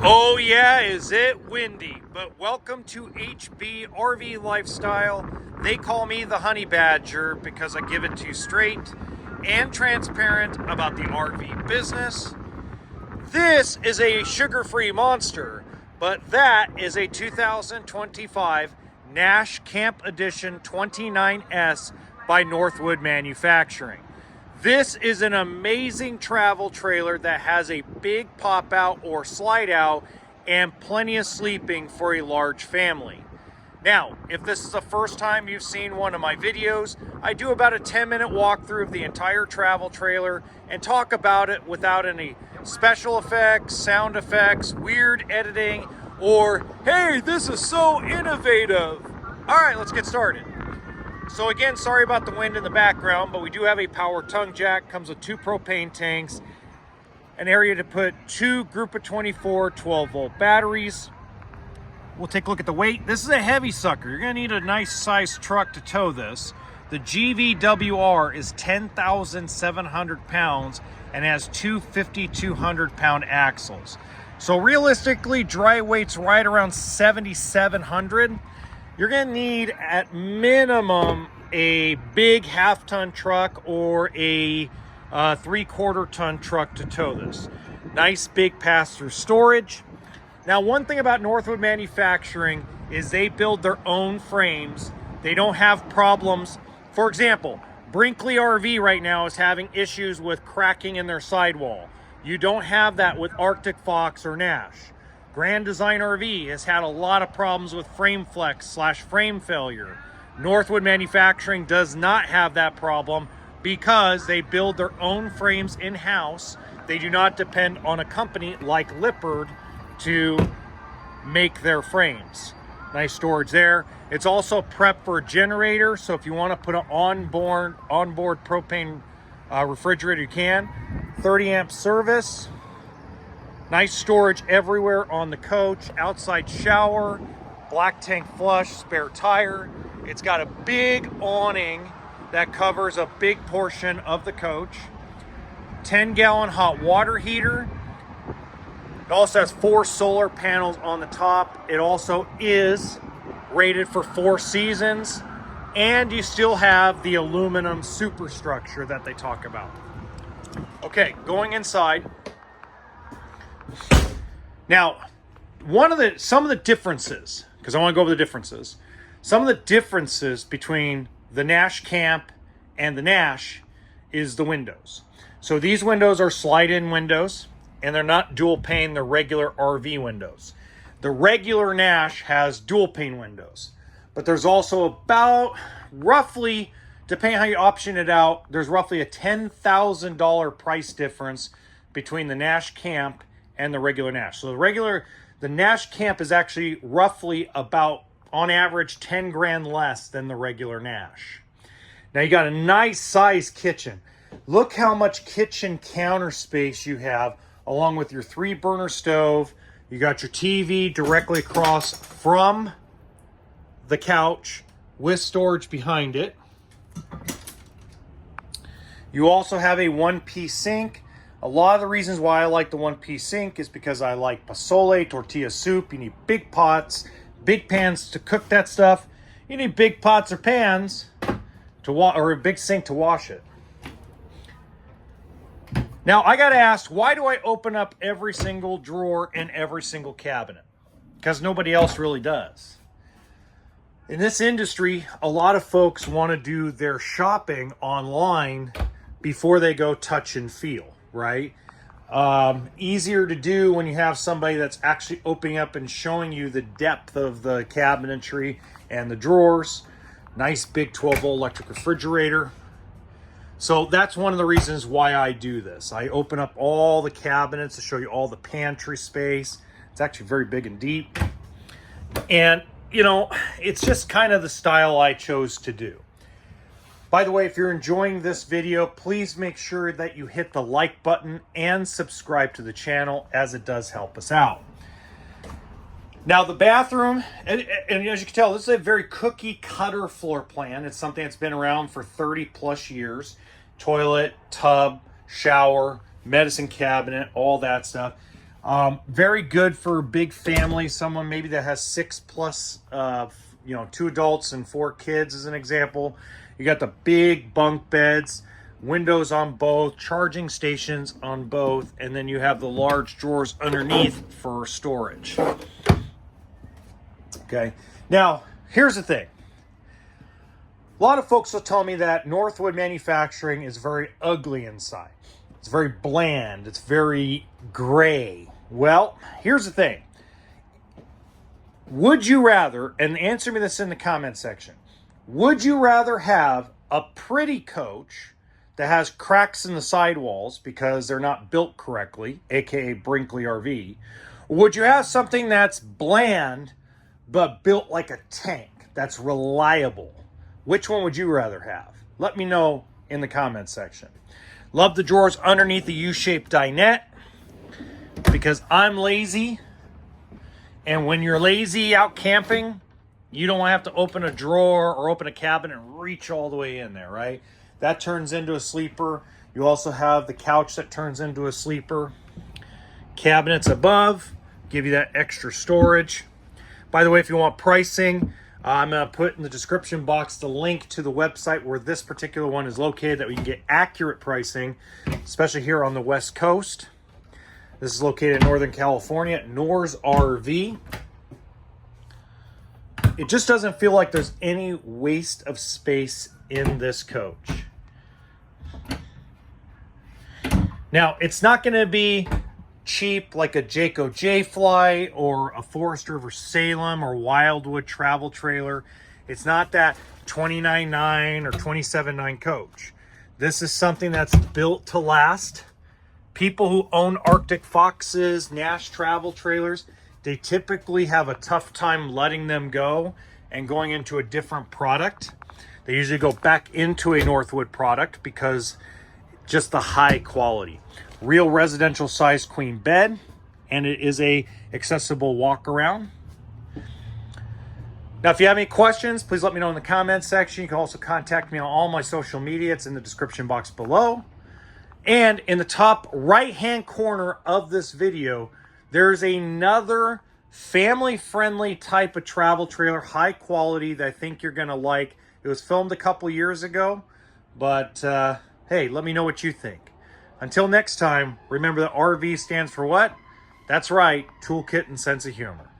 Oh yeah, is it windy? But welcome to HB RV Lifestyle. They call me the Honey Badger because I give it to you straight and transparent about the RV business. This is a sugar-free monster, but that is a 2025 Nash Camp Edition 29S by Northwood Manufacturing. This is an amazing travel trailer that has a big pop out or slide out and plenty of sleeping for a large family. Now, if this is the first time you've seen one of my videos, I do about a 10-minute walkthrough of the entire travel trailer and talk about it without any special effects, sound effects, weird editing, or, hey, this is so innovative. All right, let's get started. So again, sorry about the wind in the background, but we do have a power tongue jack, comes with 2 propane tanks, an area to put 2 group of 24 12-volt batteries. We'll take a look at the weight. This is a heavy sucker. You're gonna need a nice sized truck to tow this. The GVWR is 10,700 pounds and has 2 5,200-pound axles. So realistically, dry weight's right around 7,700. You're gonna need at minimum a big half-ton truck or a 3/4 ton truck to tow this. Nice big pass-through storage. Now, one thing about Northwood Manufacturing is they build their own frames. They don't have problems. For example, Brinkley RV right now is having issues with cracking in their sidewall. You don't have that with Arctic Fox or Nash. Gran Design RV has had a lot of problems with frame flex / frame failure. Northwood Manufacturing does not have that problem because they build their own frames in-house. They do not depend on a company like Lippard to make their frames. Nice storage there. It's also prepped for a generator, so if you want to put an onboard propane refrigerator, you can. 30 amp service. Nice storage everywhere on the coach. Outside shower, black tank flush, spare tire. It's got a big awning that covers a big portion of the coach. 10-gallon hot water heater. It also has 4 solar panels on the top. It also is rated for 4 seasons. And you still have the aluminum superstructure that they talk about. Okay, going inside. Now, some of the differences, because I want to go over the differences. Some of the differences between the Nash Camp and the Nash is the windows. So these windows are slide-in windows, and they're not dual pane, they're regular RV windows. The regular Nash has dual pane windows, but there's also about roughly, depending how you option it out, there's roughly a $10,000 price difference between the Nash Camp and the regular Nash. So the Nash Camp is actually roughly about, on average, 10 grand less than the regular Nash. Now you got a nice size kitchen. Look how much kitchen counter space you have, along with your 3-burner stove. You got your TV directly across from the couch with storage behind it. You also have a 1-piece sink. A lot of the reasons why I like the 1-piece sink is because I like pozole, tortilla soup. You need big pots, big pans to cook that stuff. You need big pots or pans to or a big sink to wash it. Now, I gotta ask, why do I open up every single drawer and every single cabinet? Because nobody else really does. In this industry, a lot of folks want to do their shopping online before they go touch and feel. Right? Easier to do when you have somebody that's actually opening up and showing you the depth of the cabinetry and the drawers. Nice big 12-volt electric refrigerator. So that's one of the reasons why I do this. I open up all the cabinets to show you all the pantry space. It's actually very big and deep. And, you know, it's just kind of the style I chose to do. By the way, if you're enjoying this video, please make sure that you hit the like button and subscribe to the channel, as it does help us out. Now, the bathroom, and as you can tell, this is a very cookie cutter floor plan. It's something that's been around for 30 plus years. Toilet, tub, shower, medicine cabinet, all that stuff. Very good for big family, someone maybe that has 6+, 2 adults and 4 kids as an example. You got the big bunk beds, windows on both, charging stations on both, and then you have the large drawers underneath for storage. Okay, now here's the thing. A lot of folks will tell me that Northwood manufacturing is very ugly inside. It's very bland. It's very gray. Well, here's the thing. Would you rather, and answer me this in the comment section, would you rather have a pretty coach that has cracks in the sidewalls because they're not built correctly, aka Brinkley RV, or would you have something that's bland but built like a tank, that's reliable? Which one would you rather have? Let me know in the comment section. Love the drawers underneath the U-shaped dinette because I'm lazy. And when you're lazy out camping, you don't have to open a drawer or open a cabinet and reach all the way in there, right? That turns into a sleeper. You also have the couch that turns into a sleeper. Cabinets above give you that extra storage. By the way, if you want pricing, I'm going to put in the description box the link to the website where this particular one is located, that we can get accurate pricing, especially here on the West Coast. This is located in Northern California at Nor's RV. It just doesn't feel like there's any waste of space in this coach. Now, it's not going to be cheap like a Jayco J-Fly or a Forest River Salem or Wildwood travel trailer. It's not that $29,900 or $27,900 coach. This is something that's built to last. People who own Arctic Foxes, Nash travel trailers, they typically have a tough time letting them go and going into a different product. They usually go back into a Northwood product because just the high quality. Real residential size queen bed, and it is a accessible walk around. Now, if you have any questions, please let me know in the comments section. You can also contact me on all my social media. It's in the description box below. And in the top right-hand corner of this video, there's another family-friendly type of travel trailer, high quality, that I think you're gonna like. It was filmed a couple years ago, but hey, let me know what you think. Until next time, remember that RV stands for what? That's right, toolkit and sense of humor.